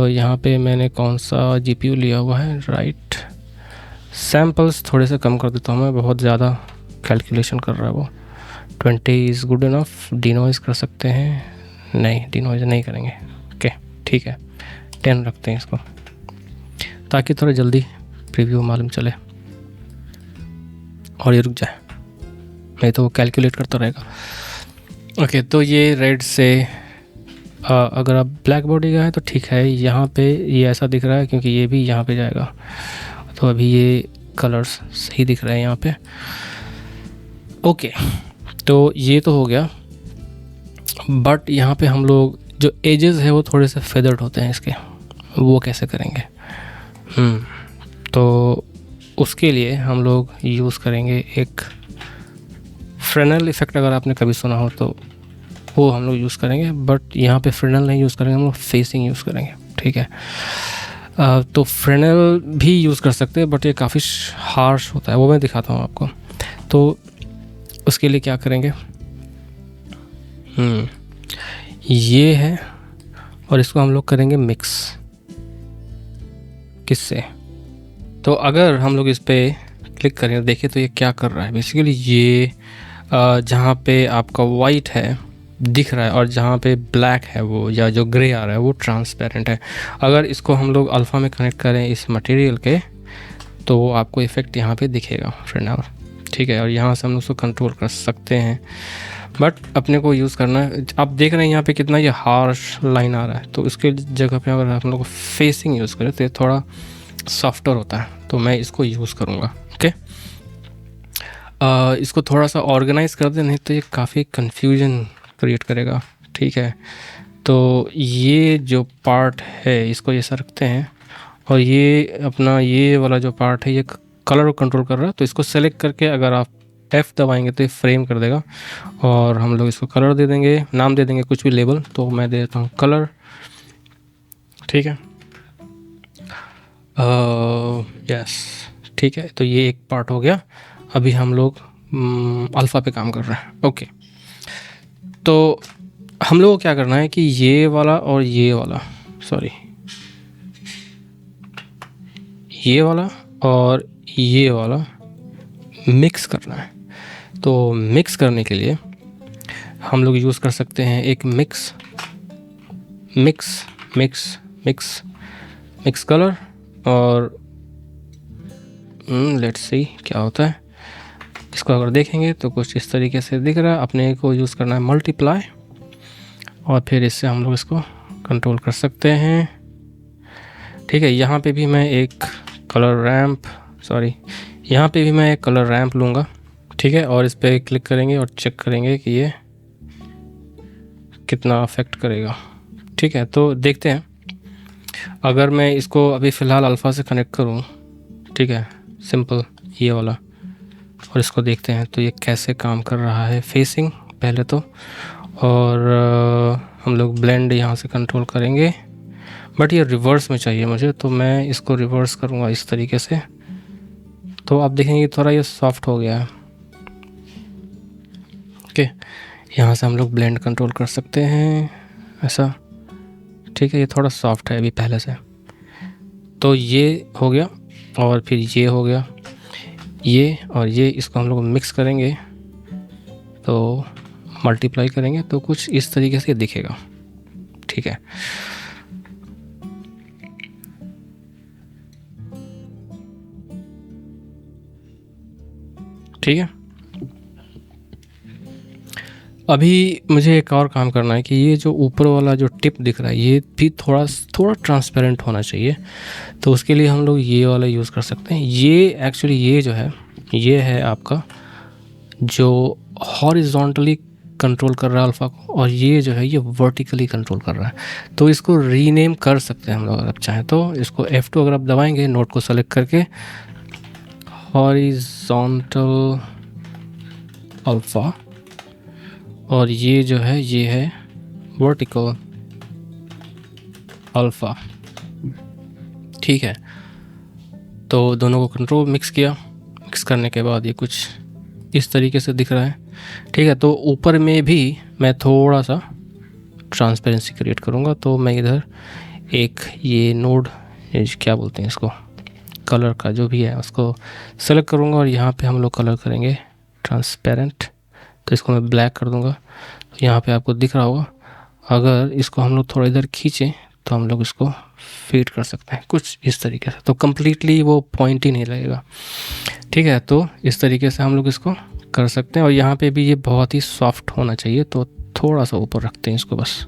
यहाँ पे मैंने कौन सा जीपीयू लिया हुआ है, राइट। सैम्पल्स थोड़े से कम कर देता हूँ मैं, बहुत ज़्यादा कैलकुलेशन कर रहा है वो। 20 इज़ गुड इनफ। डिनॉइज़ कर सकते हैं, नहीं डिनॉइज़ नहीं करेंगे, ओके ठीक है। 10 रखते हैं इसको, ताकि थोड़ा जल्दी प्रीव्यू मालूम चले और ये रुक जाए, नहीं तो वो कैलकुलेट करता रहेगा। ओके, तो ये रेड से अगर आप ब्लैक बॉडी का है तो ठीक है, यहाँ पे ये ऐसा दिख रहा है क्योंकि ये भी यहाँ पे जाएगा, तो अभी ये कलर्स सही दिख रहे हैं यहाँ पे। ओके, तो ये तो हो गया, बट यहाँ पे हम लोग जो एजेस है वो थोड़े से फेदर्ड होते हैं इसके, वो कैसे करेंगे? तो उसके लिए हम लोग यूज़ करेंगे एक फ्रेनल इफ़ेक्ट, अगर आपने कभी सुना हो तो वो हम लोग यूज़ करेंगे, बट यहाँ पे फ्रेनल नहीं यूज़ करेंगे, हम लोग फेसिंग यूज़ करेंगे, ठीक है। तो फ्रेनल भी यूज़ कर सकते हैं, बट ये काफ़ी हार्श होता है, वो मैं दिखाता हूँ आपको। तो उसके लिए क्या करेंगे, ये है, और इसको हम लोग करेंगे मिक्स, किससे? तो अगर हम लोग इस पर क्लिक करें, देखें तो ये क्या कर रहा है बेसिकली, ये जहाँ पे आपका वाइट है दिख रहा है, और जहाँ पे ब्लैक है वो, या जो ग्रे आ रहा है वो ट्रांसपेरेंट है। अगर इसको हम लोग अल्फ़ा में कनेक्ट करें इस मटेरियल के, तो आपको इफ़ेक्ट यहाँ पे दिखेगा फ्रेंड, ठीक है। और यहाँ से हम उसको कंट्रोल कर सकते हैं, बट अपने को यूज़ करना है। आप देख रहे हैं यहाँ पे कितना ये हार्श लाइन आ रहा है, तो इसके जगह पे अगर हम लोग फेसिंग यूज़ करें तो ये थोड़ा सॉफ्टर होता है, तो मैं इसको यूज़ करूँगा, ओके। इसको थोड़ा सा ऑर्गेनाइज कर दें, नहीं तो ये काफ़ी कन्फ्यूजन क्रिएट करेगा, ठीक है। तो ये जो पार्ट है इसको ऐसा रखते हैं, और ये अपना ये वाला जो पार्ट है ये कलर को कंट्रोल कर रहा है, तो इसको सेलेक्ट करके अगर आप F दबाएंगे तो ये फ्रेम कर देगा, और हम लोग इसको कलर दे देंगे, नाम दे देंगे कुछ भी लेबल, तो मैं दे देता हूँ कलर, ठीक है। यस, ठीक है। तो ये एक पार्ट हो गया, अभी हम लोग अल्फ़ा पे काम कर रहे हैं, ओके। तो हम लोग को क्या करना है कि ये वाला और ये वाला, सॉरी ये वाला और ये वाला मिक्स करना है। तो मिक्स करने के लिए हम लोग यूज़ कर सकते हैं एक mix mix mix mix mix colour, और लेट्स सी क्या होता है। इसको अगर देखेंगे तो कुछ इस तरीके से दिख रहा है। अपने को यूज़ करना है मल्टीप्लाई, और फिर इससे हम लोग इसको कंट्रोल कर सकते हैं। ठीक है, यहाँ पे भी मैं एक कलर रैंप लूँगा। ठीक है, और इस पर क्लिक करेंगे और चेक करेंगे कि ये कितना अफेक्ट करेगा। ठीक है, तो देखते हैं। अगर मैं इसको अभी फ़िलहाल अल्फ़ा से कनेक्ट करूँ, ठीक है, सिंपल ये वाला, और इसको देखते हैं तो ये कैसे काम कर रहा है। फेसिंग पहले तो, और हम लोग ब्लेंड यहाँ से कंट्रोल करेंगे, बट ये रिवर्स में चाहिए मुझे, तो मैं इसको रिवर्स करूँगा इस तरीके से। तो आप देखेंगे थोड़ा ये सॉफ्ट हो गया है। ओके, यहाँ से हम लोग ब्लेंड कंट्रोल कर सकते हैं ऐसा। ठीक है, ये थोड़ा सॉफ्ट है अभी पहले से। तो ये हो गया, और फिर ये हो गया, ये और ये, इसको हम लोग मिक्स करेंगे तो मल्टीप्लाई करेंगे तो कुछ इस तरीके से दिखेगा। ठीक है, ठीक है। अभी मुझे एक और काम करना है कि ये जो ऊपर वाला जो टिप दिख रहा है ये भी थोड़ा ट्रांसपेरेंट होना चाहिए। तो उसके लिए हम लोग ये वाला यूज़ कर सकते हैं। ये एक्चुअली ये जो है, ये है आपका जो हॉरिजॉन्टली कंट्रोल कर रहा है अल्फ़ा को, और ये जो है ये वर्टिकली कंट्रोल कर रहा है। तो इसको रीनेम कर सकते हैं हम लोग अगर आप चाहें तो। इसको F2 अगर आप दबाएंगे, नोट को सेलेक्ट करके, हॉरिजॉन्टल अल्फ़ा, और ये जो है ये है वर्टिकल अल्फ़ा। ठीक है, तो दोनों को कंट्रोल मिक्स किया। मिक्स करने के बाद ये कुछ इस तरीके से दिख रहा है। ठीक है, तो ऊपर में भी मैं थोड़ा सा ट्रांसपेरेंसी क्रिएट करूँगा। तो मैं इधर एक ये नोड, क्या बोलते हैं इसको, कलर का जो भी है उसको सेलेक्ट करूँगा, और यहाँ पे हम लोग कलर करेंगे ट्रांसपेरेंट। तो इसको मैं ब्लैक कर दूँगा। तो यहाँ पे आपको दिख रहा होगा। अगर इसको हम लोग थोड़ा इधर खींचें तो हम लोग इसको फीड कर सकते हैं कुछ इस तरीके से, तो कम्प्लीटली वो पॉइंट ही नहीं लगेगा। ठीक है, तो इस तरीके से हम लोग इसको कर सकते हैं। और यहाँ पे भी ये बहुत ही सॉफ्ट होना चाहिए, तो थोड़ा सा ऊपर रखते हैं इसको बस।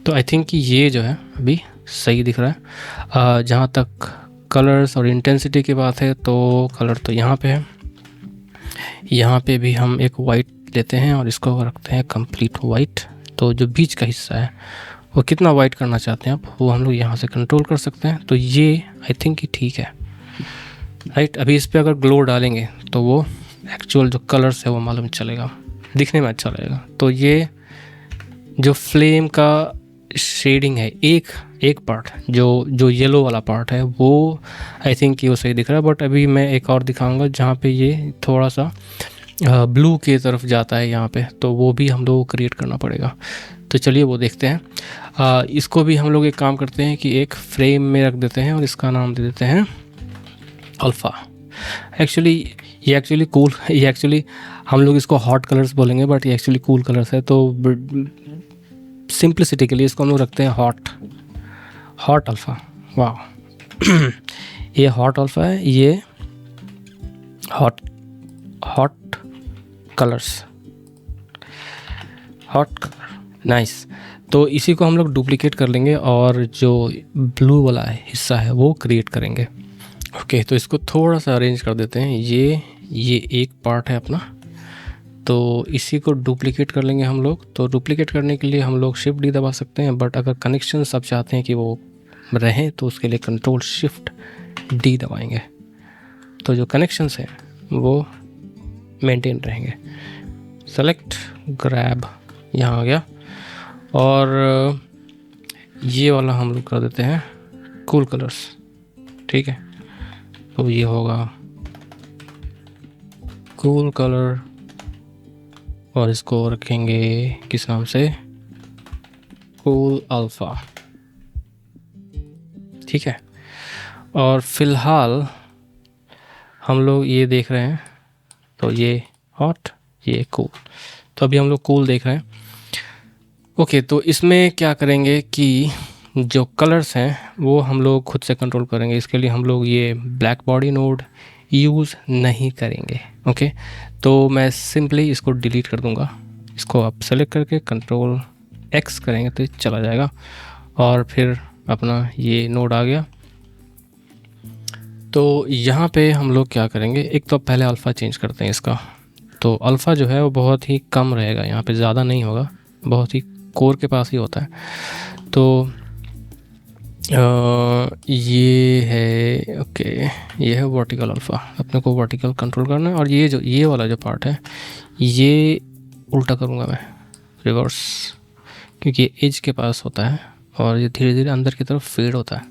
तो आई थिंक कि ये जो है अभी सही दिख रहा है। जहाँ तक कलर्स और इंटेंसिटी की बात है, तो कलर तो यहाँ पे है। यहाँ पे भी हम एक वाइट लेते हैं और इसको रखते हैं कंप्लीट वाइट। तो जो बीच का हिस्सा है वो कितना वाइट करना चाहते हैं आप, वो हम लोग यहाँ से कंट्रोल कर सकते हैं। तो ये आई थिंक कि ठीक है, राइट। अभी इस पर अगर ग्लो डालेंगे तो वो एक्चुअल जो कलर्स है वो मालूम चलेगा, दिखने में अच्छा लगेगा। तो ये जो फ्लेम का शेडिंग है, एक पार्ट जो येलो वाला पार्ट है, वो आई थिंक कि वो सही दिख रहा है। बट अभी मैं एक और दिखाऊंगा जहाँ पे ये थोड़ा सा ब्लू की तरफ जाता है यहाँ पे, तो वो भी हम लोग को क्रिएट करना पड़ेगा। तो चलिए वो देखते हैं। इसको भी हम लोग एक काम करते हैं कि एक फ्रेम में रख देते हैं और इसका नाम दे देते हैं अल्फ़ा। ये एक्चुअली हम लोग इसको हॉट कलर्स बोलेंगे, बट ये एक्चुअली कूल कलर्स है। तो सिंप्लिसिटी के लिए इसको हम लोग रखते हैं हॉट अल्फ़ा। वाह ये हॉट अल्फ़ा है, ये hot colours, hot colour, nice. तो इसी को हम लोग डुप्लीकेट कर लेंगे और जो ब्लू वाला हिस्सा है वो क्रिएट करेंगे। ओके, तो इसको थोड़ा सा अरेंज कर देते हैं। ये एक पार्ट है अपना, तो इसी को डुप्लीकेट कर लेंगे हम लोग। तो डुप्लीकेट करने के लिए हम लोग शिफ्ट डी दबा सकते हैं, बट अगर कनेक्शन सब चाहते हैं कि वो रहें तो उसके लिए कंट्रोल शिफ्ट डी दबाएंगे, तो जो कनेक्शंस हैं वो मेंटेन रहेंगे। सेलेक्ट ग्रैब यहाँ आ गया, और ये वाला हम लोग कर देते हैं कूल कलर्स। ठीक है, तो ये होगा कूल कलर, और इसको रखेंगे किस नाम से, कूल अल्फ़ा। ठीक है, और फिलहाल हम लोग ये देख रहे हैं, तो ये हॉट, ये कूल। तो अभी हम लोग कूल देख रहे हैं। ओके, तो इसमें क्या करेंगे कि जो कलर्स हैं वो हम लोग खुद से कंट्रोल करेंगे। इसके लिए हम लोग ये ब्लैक बॉडी नोड, यूज़ नहीं करेंगे। ओके, तो मैं सिंपली इसको डिलीट कर दूंगा। इसको आप सेलेक्ट करके कंट्रोल एक्स करेंगे तो ये चला जाएगा और फिर अपना ये नोड आ गया। तो यहाँ पे हम लोग क्या करेंगे, एक तो पहले अल्फ़ा चेंज करते हैं इसका। तो अल्फ़ा जो है वो बहुत ही कम रहेगा, यहाँ पे ज़्यादा नहीं होगा, बहुत ही कोर के पास ही होता है। तो ये है, ओके, ये है वर्टिकल अल्फ़ा, अपने को वर्टिकल कंट्रोल करना है। और ये वाला जो पार्ट है ये उल्टा करूँगा मैं, रिवर्स, क्योंकि ये एज के पास होता है और ये धीरे धीरे अंदर की तरफ फेड होता है।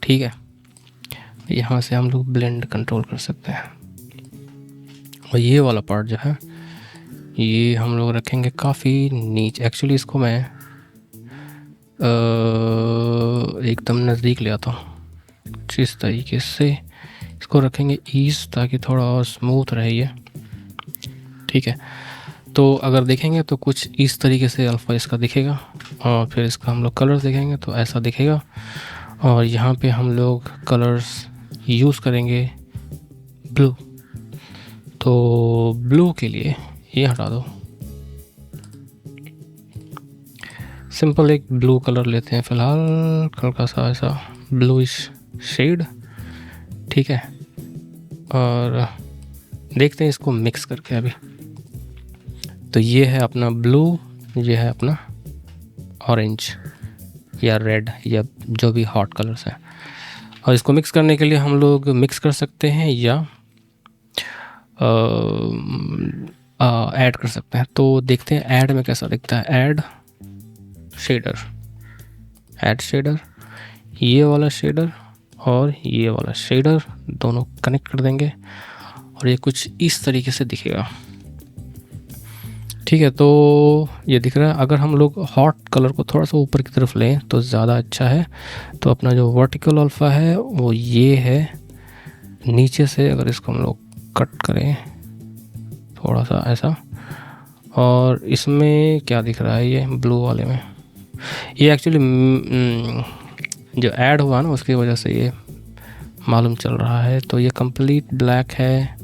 ठीक है, यहाँ से हम लोग ब्लेंड कंट्रोल कर सकते हैं। और ये वाला पार्ट जो है ये हम लोग रखेंगे काफ़ी नीचे। एक्चुअली इसको मैं एकदम नज़दीक ले आता हूँ, जिस तरीके से इसको रखेंगे ईस्ट, ताकि थोड़ा और स्मूथ रहे ये। ठीक है, तो अगर देखेंगे तो कुछ इस तरीके से अल्फ़ा इसका दिखेगा, और फिर इसका हम लोग कलर्स देखेंगे तो ऐसा दिखेगा। और यहाँ पे हम लोग कलर्स यूज़ करेंगे ब्लू। तो ब्लू के लिए ये हटा दो, सिंपल एक ब्लू कलर लेते हैं फ़िलहाल, हल्का सा ऐसा ब्लूइश शेड। ठीक है, और देखते हैं इसको मिक्स करके अभी। तो ये है अपना ब्लू, ये है अपना ऑरेंज या रेड या जो भी हॉट कलर्स हैं। और इसको मिक्स करने के लिए हम लोग मिक्स कर सकते हैं या ऐड कर सकते हैं। तो देखते हैं ऐड में कैसा दिखता है। ऐड शेडर, ये वाला शेडर और ये वाला शेडर दोनों कनेक्ट कर देंगे और ये कुछ इस तरीके से दिखेगा। ठीक है, तो ये दिख रहा है। अगर हम लोग हॉट कलर को थोड़ा सा ऊपर की तरफ लें तो ज़्यादा अच्छा है। तो अपना जो वर्टिकल अल्फ़ा है वो ये है, नीचे से अगर इसको हम लोग कट करें थोड़ा सा ऐसा, और इसमें क्या दिख रहा है, ये ब्लू वाले में ये एक्चुअली जो ऐड हुआ ना उसकी वजह से ये मालूम चल रहा है। तो ये कंप्लीट ब्लैक है,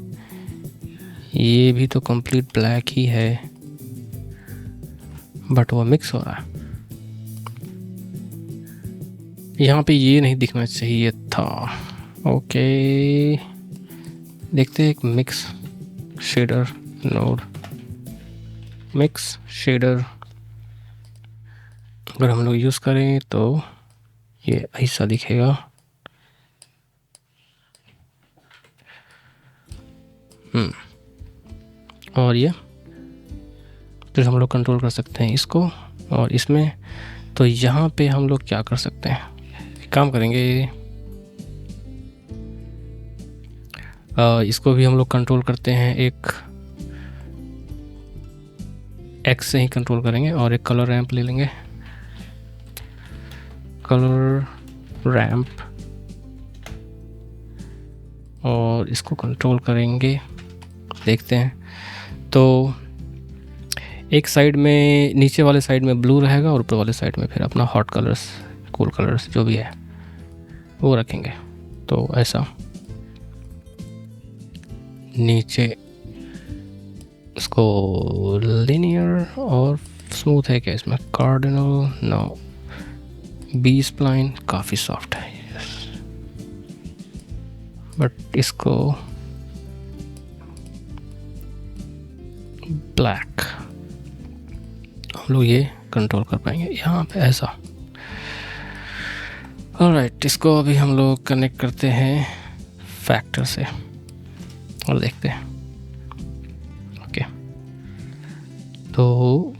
ये भी तो कंप्लीट ब्लैक ही है, बट वो मिक्स हो रहा है। यहाँ पे ये नहीं दिखना चाहिए था। ओके, देखते हैं एक mix shader node, mix shader अगर हम लोग यूज़ करें तो ये ऐसा दिखेगा। और ये फिर हम लोग कंट्रोल कर सकते हैं इसको और इसमें। तो यहाँ पे हम लोग क्या कर सकते हैं, एक काम करेंगे, इसको भी हम लोग कंट्रोल करते हैं, एक एक्स से ही कंट्रोल करेंगे और एक कलर रैंप ले लेंगे। कलर रैंप, और इसको कंट्रोल करेंगे, देखते हैं। तो एक साइड में, नीचे वाले साइड में ब्लू रहेगा और ऊपर वाले साइड में फिर अपना हॉट कलर्स, कूल कलर्स जो भी है वो रखेंगे। तो ऐसा नीचे इसको लिनियर और स्मूथ है क्या इसमें, कार्डिनल नो, बी स्प्लाइन काफ़ी सॉफ्ट है बट इसको ब्लैक हम लोग ये कंट्रोल कर पाएंगे यहाँ पे ऐसा। ऑलराइट, इसको अभी हम लोग कनेक्ट करते हैं फैक्टर से और देखते हैं। ओके, तो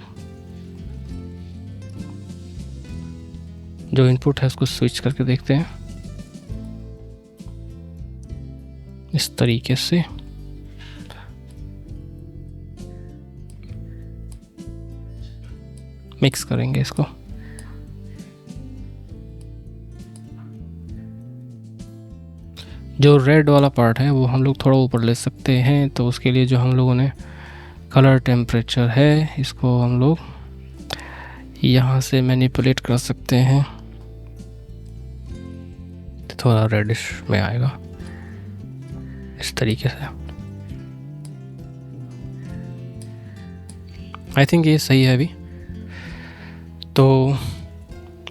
जो इनपुट है उसको स्विच करके देखते हैं इस तरीके से। मिक्स करेंगे इसको। जो रेड वाला पार्ट है वो हम लोग थोड़ा ऊपर ले सकते हैं। तो उसके लिए जो हम लोगों ने कलर टेम्परेचर है इसको हम लोग यहाँ से मैनिपुलेट कर सकते हैं, थोड़ा रेडिश में आएगा। इस तरीके से। आई थिंक ये सही है अभी। तो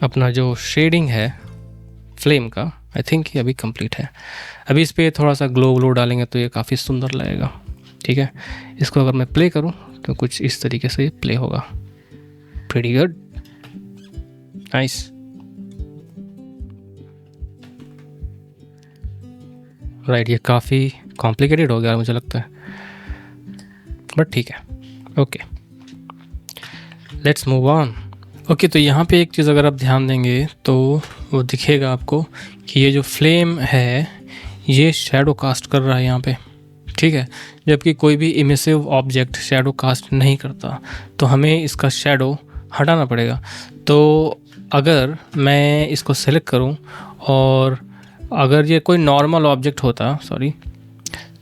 अपना जो शेडिंग है फ्लेम का, आई थिंक ये अभी कंप्लीट है। अभी इस पर थोड़ा सा ग्लो डालेंगे तो ये काफ़ी सुंदर लगेगा। ठीक है, इसको अगर मैं प्ले करूँ तो कुछ इस तरीके से प्ले होगा। Pretty good, nice. राइट, ये काफ़ी कॉम्प्लिकेटेड हो गया मुझे लगता है, बट ठीक है। Okay, let's move on. Okay, तो यहाँ पे एक चीज़ अगर आप ध्यान देंगे तो वो दिखेगा आपको कि ये जो फ्लेम है ये शैडो कास्ट कर रहा है यहाँ पे। ठीक है, जबकि कोई भी इमिसिव ऑब्जेक्ट शैडो कास्ट नहीं करता, तो हमें इसका शैडो हटाना पड़ेगा। तो अगर मैं इसको सेलेक्ट करूँ और अगर ये कोई नॉर्मल ऑब्जेक्ट होता, सॉरी,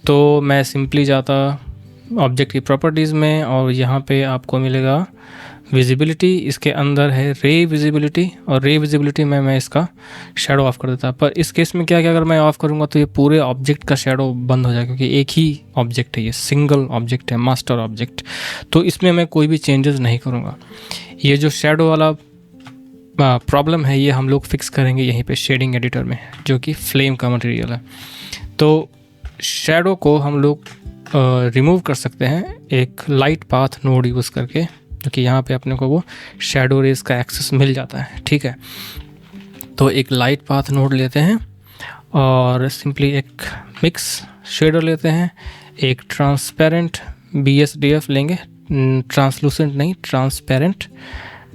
तो मैं सिंपली जाता ऑब्जेक्ट की प्रॉपर्टीज़ में और यहाँ पे आपको मिलेगा विजिबिलिटी, इसके अंदर है रे विजिबिलिटी, और रे विजिबिलिटी में मैं इसका शैडो ऑफ कर देता। पर इस केस में क्या अगर मैं ऑफ करूँगा तो ये पूरे ऑब्जेक्ट का शैडो बंद हो जाएगा, क्योंकि एक ही ऑब्जेक्ट है, ये सिंगल ऑब्जेक्ट है, मास्टर ऑब्जेक्ट। तो इसमें मैं कोई भी चेंजेस नहीं करूँगा। ये जो शैडो वाला प्रॉब्लम है ये हम लोग फिक्स करेंगे यहीं पे शेडिंग एडिटर में, जो कि फ्लेम का मटेरियल है। तो शैडो को हम लोग रिमूव कर सकते हैं एक लाइट पाथ नोड यूज़ करके, क्योंकि यहाँ पे अपने को वो शैडो रेज का एक्सेस मिल जाता है। ठीक है, तो एक लाइट पाथ नोड लेते हैं और सिंपली एक मिक्स शेडो लेते हैं, एक ट्रांसपेरेंट BSDF लेंगे, ट्रांसलूसेंट नहीं, ट्रांसपेरेंट।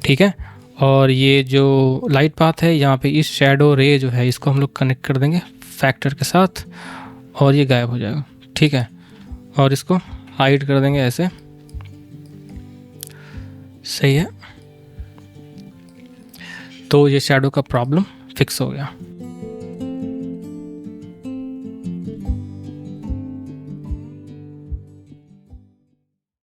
ठीक है, और ये जो लाइट पाथ है यहाँ पे इस शैडो रे जो है इसको हम लोग कनेक्ट कर देंगे फैक्टर के साथ, और ये गायब हो जाएगा। ठीक है, और इसको हाइड कर देंगे ऐसे। सही है, तो ये शैडो का प्रॉब्लम फिक्स हो गया।